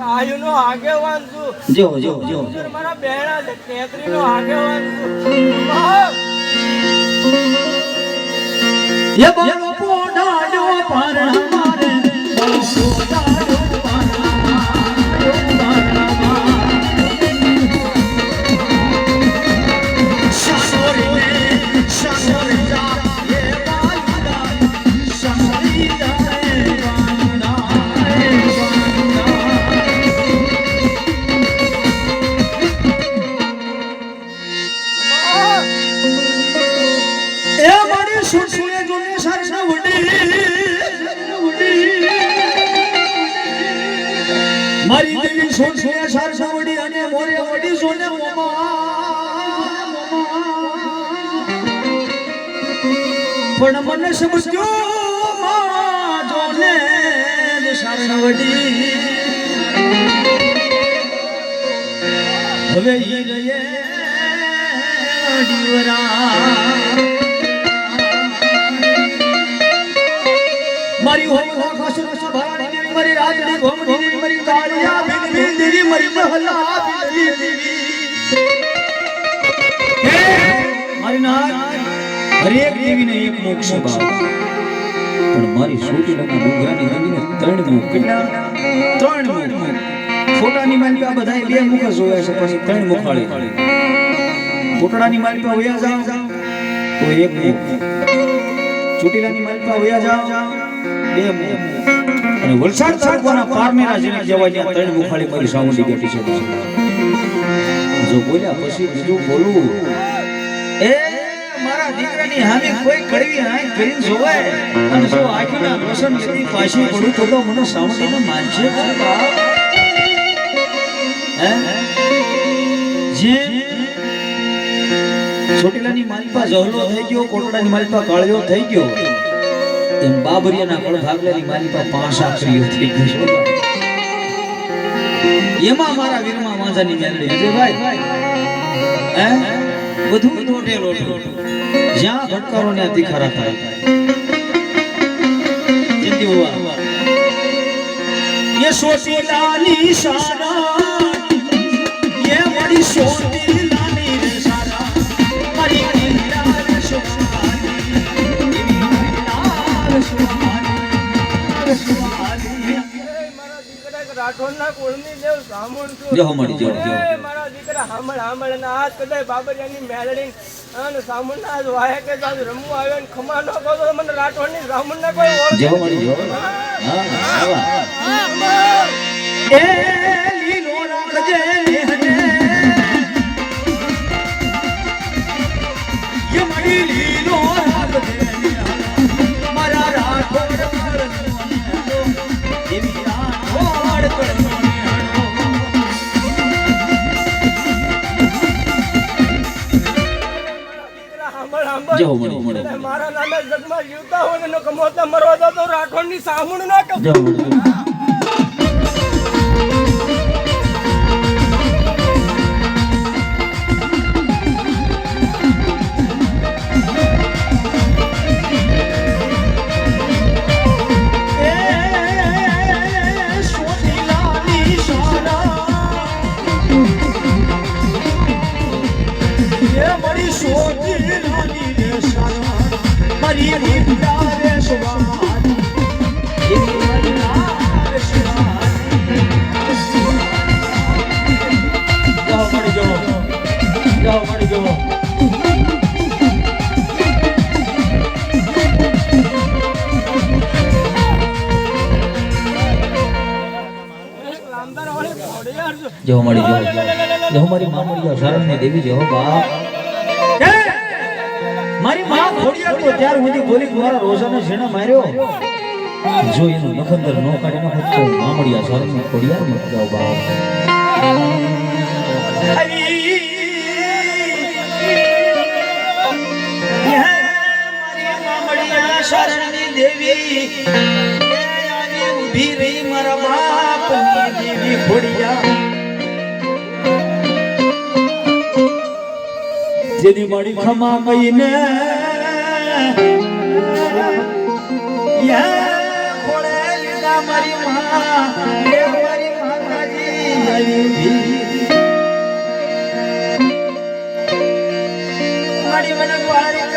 આયુનો આગેવાન છું જો જો જો મારા બેણા છે તેત્રીનો આગેવાન છું એ બોલો પોડાડો પારણા મારે બોલો પોડાડો પારણા મારી દેવી સોનસુયા સારસા વડી અને મોરે વડી સોને પણ મને સમજ્યો માં જોને સારસા વડી હવે ઈ ગયે દીવરા મારી હોમ ખાસુ ભવાની દેવી મારી રાજડી ભોમડી દેવી મારી કાળિયા બિનવી દેવી મારી મહલા બિનવી દેવી હે મારી નાથ હરેક દેવીને એક મોક્ષ ભાવ પણ મારી સોટીના ડુંગરાની રંગીને ત્રણ મુખ ત્રણ મુખ ફોટાની માલી આ બધાય બે મુખ જ હોય છે પછી ત્રણ મુખાળી ફોટાની માલી પર હોયા જાવ તો એક મુખ ચોટીલાની માલી પર હોયા જાવ બે મુખ અને વલસાડ તાલુકાના પારનેરા જેને કહેવાય ત્યાં ત્રણ મુખાળી મારી સામુંડી બેઠી છે જો બોલ્યા પછી બીજું બોલું એ મારા દીકરાની હામે કોઈ કડવી આંખ કરીને જોવાય અને જો આખીના રોશન લેતી પાછી પડું તો મને સામુંડીને માનશે હે જે ચોટીલાની માલિપા જહલો થઈ ગયો કોટડાની માલિપા કાળિયો થઈ ગયો એમ બાબરિયાના કળ ભાગલાની માલિપા પાંચ આખરીઓ થઈ ગયો એમાં મારા વીરમાં વાંજાની મેલડી છે ભાઈ હે બધું ટોટેલો જ્યાં ભટકારો ને તીખારા થાય જિંદગી હોવા ये सोटीलानी सारा ये बड़ी सोटीलानी रे सारा मरी नीलार सुहानी नीलार सुहानी મારા દીકરા રાઠોડના કુળની દેવ સામુણ છું જો હમણી જો મારા દીકરા હામળ ના હાથ કદાય બાબરિયાની મેલડી અને સામુણ ના વાહે કે જાવ રમવું આવે ને ખમા ન કહો તો મને રાઠોડની સામુણ ના કોઈ ઓળખ જો હમણી જો હા આવા એ લીલો રાખજે હને ये मड़ी लीलो રાખજે મારા રાઠોડ દેવી રાઠોડ મારા નામે જગમાં જીવતા હોય ને કમોતા મરવા તો રાઠોડની સામુણ ના કહો ये बड़ी सोची रानी रे सारा મારી પિતા સુવામારી દેવી મારી નાર શિવાની જાઓ મળી જાઓ જો મારી માં મળી જાઓ શરણની દેવી જો બાપ મારી માં ખોડિયાર તો ત્યાર સુધી બોલી મારા રોજાને ઝીણા માર્યો જો એનું નખંદર નો કાઢી નાખો તો મામડિયા શરણની ખોડિયાર મત જાઓ બાપ મારી શરણની દેવી ઉભી રહી મારા બાપ દેવી ખોડિયા જેની મારી ખમા કહીને ખોળે લીધા મારી માં એ મારી માતાજી આવી મારી મને વારી